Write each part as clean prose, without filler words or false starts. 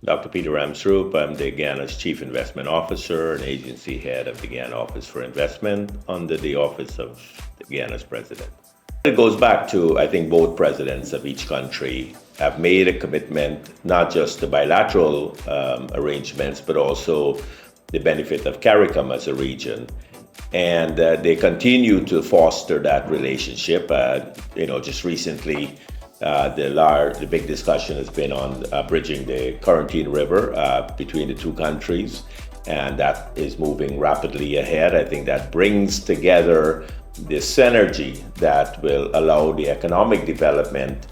Dr. Peter Ramsaroop. I'm the Guyana's Chief Investment Officer and agency head of the Guyana Office for Investment under the Office of the Guyana's President. It goes back to, I think, both presidents of each country have made a commitment, not just to bilateral arrangements, but also the benefit of CARICOM as a region. And they continue to foster that relationship. Just recently, the big discussion has been on bridging the Quarantine River between the two countries, and that is moving rapidly ahead. I think that brings together the synergy that will allow the economic development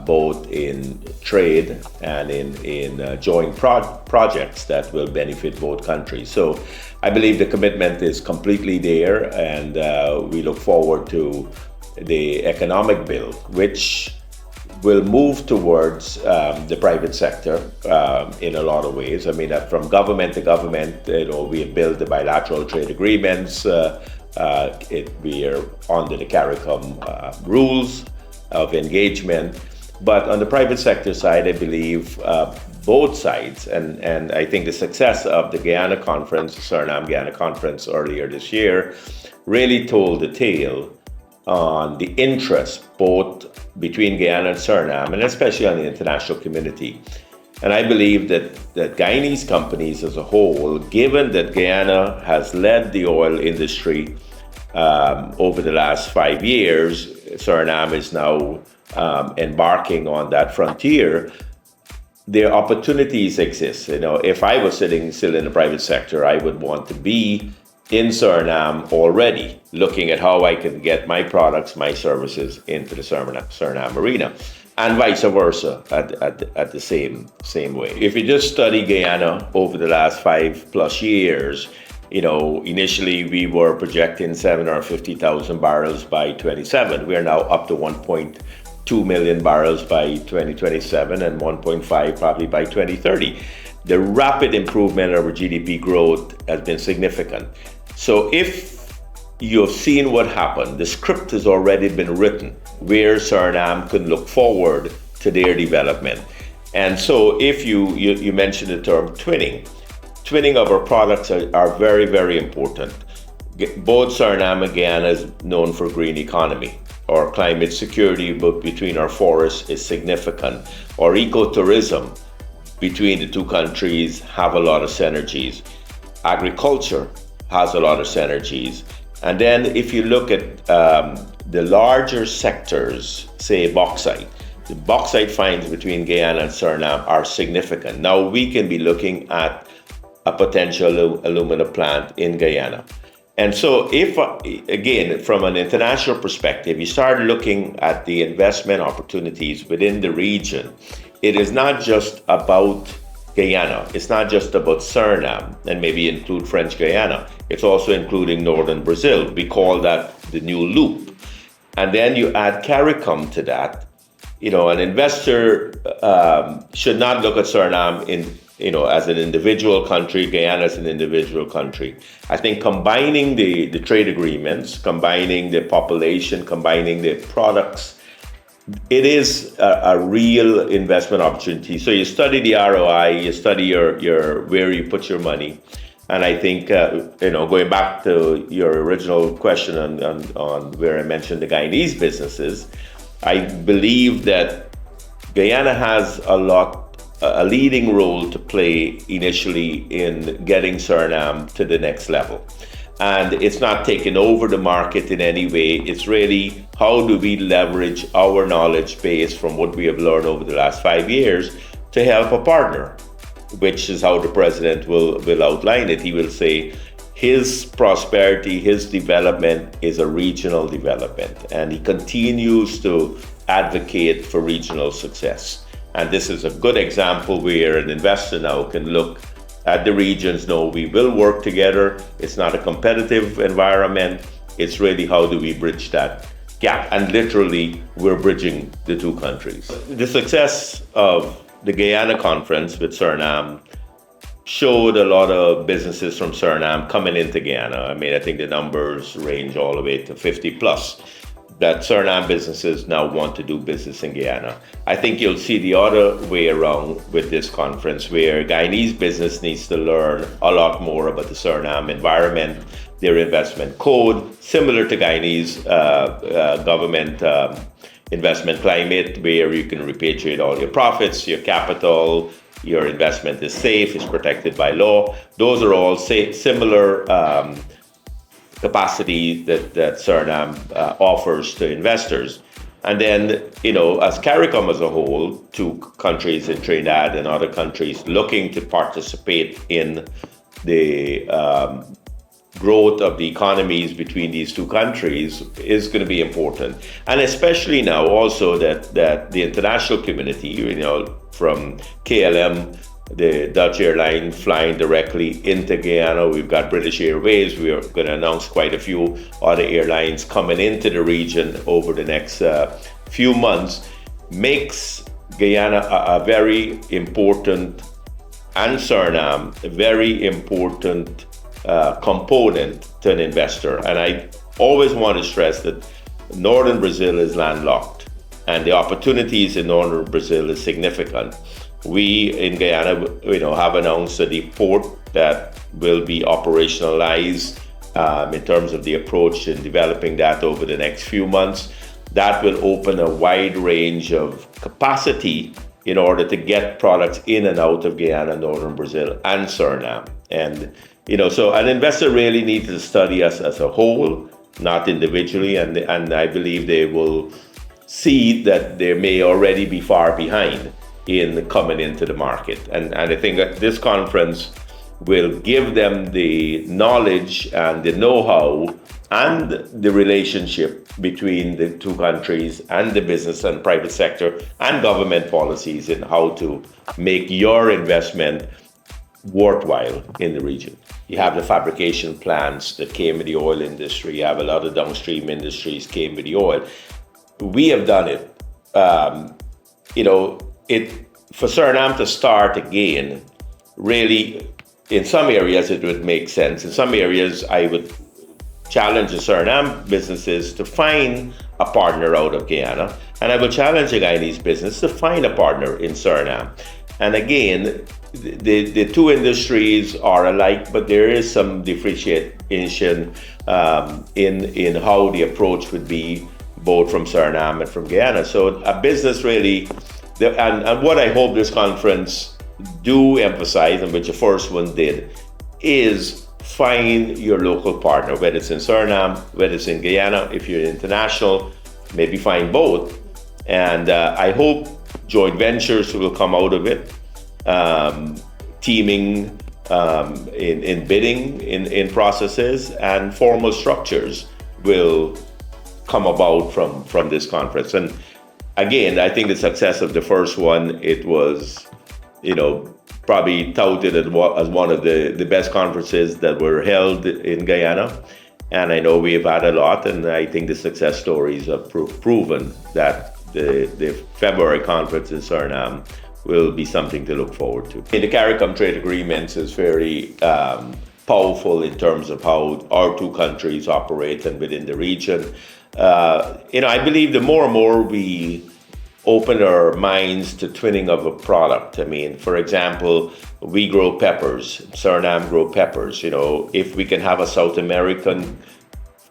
both in trade and in joint projects that will benefit both countries. So I believe the commitment is completely there, and we look forward to the economic bill, which will move towards the private sector in a lot of ways. I mean, from government to government, we have built the bilateral trade agreements. We are under the CARICOM rules of engagement. But on the private sector side, I believe both sides, and I think the success of the Guyana Conference, Suriname Guyana Conference earlier this year, really told the tale on the interest both between Guyana and Suriname, and especially on the international community. And I believe that Guyanese companies as a whole, given that Guyana has led the oil industry over the last 5 years, Suriname is now embarking on that frontier. Their opportunities exist. If I was sitting still in the private sector, I would want to be in Suriname already, looking at how I can get my products, my services into the Suriname arena, and vice versa at the same way. If you just study Guyana over the last 5+ years, initially we were projecting 750,000 barrels by 27. We are now up to 1.2 million barrels by 2027 and 1.5 probably by 2030. The rapid improvement of our GDP growth has been significant. So if you've seen what happened, the script has already been written where Suriname can look forward to their development. And so if you mentioned the term twinning of our products are very, very important. Both Suriname and Guyana is known for green economy. Our climate security between our forests is significant. Our ecotourism between the two countries have a lot of synergies. Agriculture has a lot of synergies. And then if you look at the larger sectors, say bauxite, the bauxite finds between Guyana and Suriname are significant. Now we can be looking at a potential aluminum plant in Guyana. And so if, again, from an international perspective, you start looking at the investment opportunities within the region, it is not just about Guyana. It's not just about Suriname, and maybe include French Guyana. It's also including northern Brazil. We call that the new loop. And then you add CARICOM to that. An investor should not look at Suriname as an individual country, Guyana as an individual country. I think combining the trade agreements, combining the population, combining the products, it is a real investment opportunity. So you study the ROI, you study your where you put your money. And I think, going back to your original question on where I mentioned the Guyanese businesses, I believe that Guyana has a leading role to play initially in getting Suriname to the next level. And it's not taking over the market in any way. It's really how do we leverage our knowledge base from what we have learned over the last 5 years to help a partner, which is how the president will outline it. He will say his prosperity, his development is a regional development, and he continues to advocate for regional success. And this is a good example where an investor now can look at the regions, know we will work together. It's not a competitive environment. It's really how do we bridge that gap? And literally, we're bridging the two countries. The success of the Guyana Conference with Suriname showed a lot of businesses from Suriname coming into Guyana. I mean, I think the numbers range all the way to 50+. that Suriname businesses now want to do business in Guyana. I think you'll see the other way around with this conference, where Guyanese business needs to learn a lot more about the Suriname environment, their investment code, similar to Guyanese government investment climate, where you can repatriate all your profits, your capital, your investment is safe, is protected by law. Those are all similar capacity that Suriname offers to investors. And then, as CARICOM as a whole, two countries in Trinidad and other countries looking to participate in the growth of the economies between these two countries is going to be important. And especially now also that the international community, from KLM, the Dutch airline, flying directly into Guyana. We've got British Airways. We are going to announce quite a few other airlines coming into the region over the next few months, makes Guyana a very important, and Suriname, a very important component to an investor. And I always want to stress that northern Brazil is landlocked, and the opportunities in northern Brazil is significant. We in Guyana, have announced a port that will be operationalized in terms of the approach in developing that over the next few months. That will open a wide range of capacity in order to get products in and out of Guyana, northern Brazil, and Suriname. And so an investor really needs to study us as a whole, not individually. And I believe they will see that they may already be far behind in coming into the market. And I think that this conference will give them the knowledge and the know-how and the relationship between the two countries and the business and private sector and government policies in how to make your investment worthwhile in the region. You have the fabrication plants that came with the oil industry. You have a lot of downstream industries came with the oil. We have done it. For Suriname to start again, really, in some areas it would make sense. In some areas, I would challenge the Suriname businesses to find a partner out of Guyana, and I would challenge the Guyanese business to find a partner in Suriname. And again, the two industries are alike, but there is some differentiation in how the approach would be both from Suriname and from Guyana. So a business really, and what I hope this conference do emphasize, and which the first one did, is find your local partner, whether it's in Suriname, whether it's in Guyana. If you're international, maybe find both. And I hope joint ventures will come out of it, teaming in bidding in processes, and formal structures will come about from this conference. And again, I think the success of the first one, it was, probably touted as one of the best conferences that were held in Guyana. And I know we've had a lot, and I think the success stories have proven that the February conference in Suriname will be something to look forward to. The CARICOM trade agreements is very powerful in terms of how our two countries operate and within the region. I believe the more and more we open our minds to twinning of a product. I mean, for example, we grow peppers, Suriname grow peppers. If we can have a South American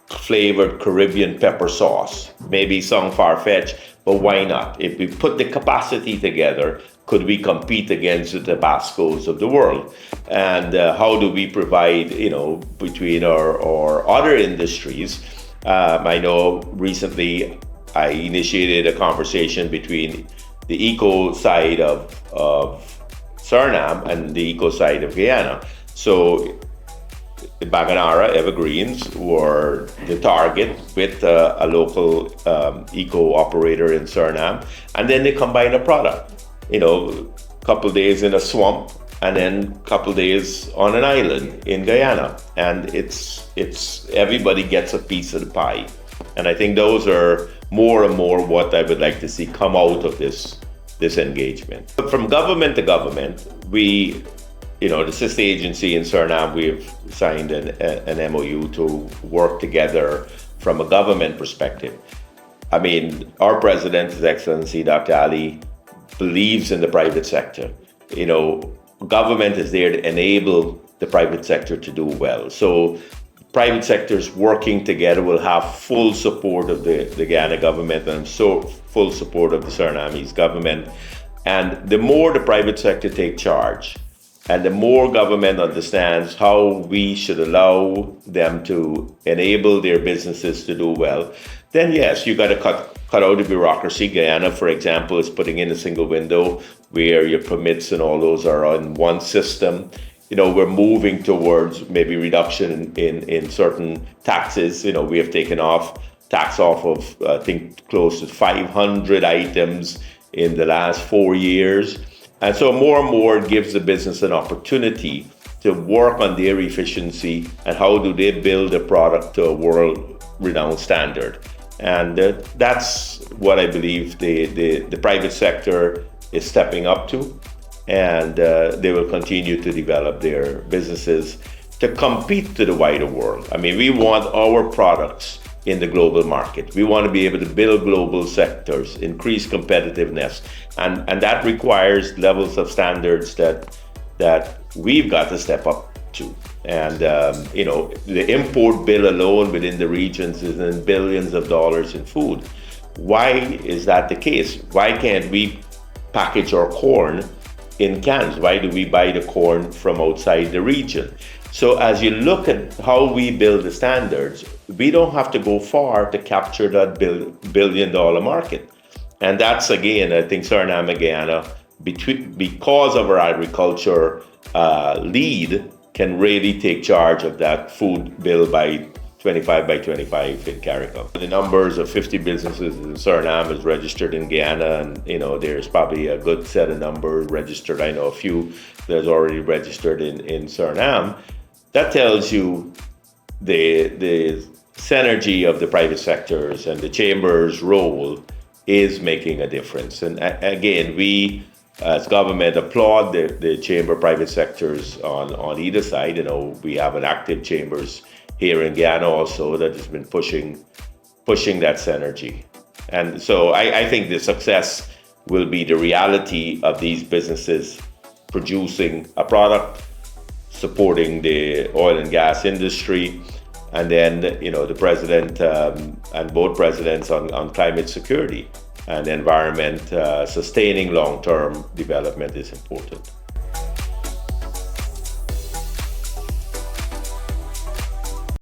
flavored Caribbean pepper sauce, maybe some far-fetched, but why not? If we put the capacity together, could we compete against the Tabascos of the world? And how do we provide, between our other industries? I know recently I initiated a conversation between the eco side of Suriname and the eco side of Guyana. So the Baganara evergreens were the target with a local eco operator in Suriname, and then they combine a product. Couple days in a swamp, and then a couple days on an island in Guyana, and it's everybody gets a piece of the pie. And I think those are more and more what I would like to see come out of this engagement. But from government to government, we, the sister agency in Suriname, we've signed an MOU to work together from a government perspective. I mean, our president, His Excellency Dr. Ali, believes in the private sector. You know, government is there to enable the private sector to do well. So private sectors working together will have full support of the Guyana government and so full support of the Surinamese government. And the more the private sector take charge, and the more government understands how we should allow them to enable their businesses to do well, then yes, you got to cut out the bureaucracy. Guyana, for example, is putting in a single window where your permits and all those are on one system. You know, we're moving towards maybe reduction in certain taxes. You know, we have taken tax off of, I think, close to 500 items in the last 4 years. And so more and more it gives the business an opportunity to work on their efficiency and how do they build a product to a world-renowned standard. And that's what I believe the private sector is stepping up to. And they will continue to develop their businesses to compete to the wider world. I mean, we want our products in the global market. We want to be able to build global sectors, increase competitiveness, and that requires levels of standards that we've got to step up to. And you know, the import bill alone within the regions is in billions of dollars in food. Why is that the case? Why can't we package our corn in cans? Why do we buy the corn from outside the region? So as you look at how we build the standards, we don't have to go far to capture that billion-dollar market. And that's, again, I think Suriname and Guyana, because of our agriculture lead, can really take charge of that food bill by 25 by 25 in CARICOM. The numbers of 50 businesses in Suriname is registered in Guyana, and you know there's probably a good set of numbers registered. I know a few that's already registered in Suriname. That tells you the synergy of the private sectors and the chamber's role is making a difference. And again, we as government applaud the chamber private sectors on either side. You know, we have an active chambers here in Guyana also that has been pushing that synergy. And so I think the success will be the reality of these businesses producing a product, supporting the oil and gas industry, and then, you know, the president and both presidents on climate security and environment, sustaining long-term development is important.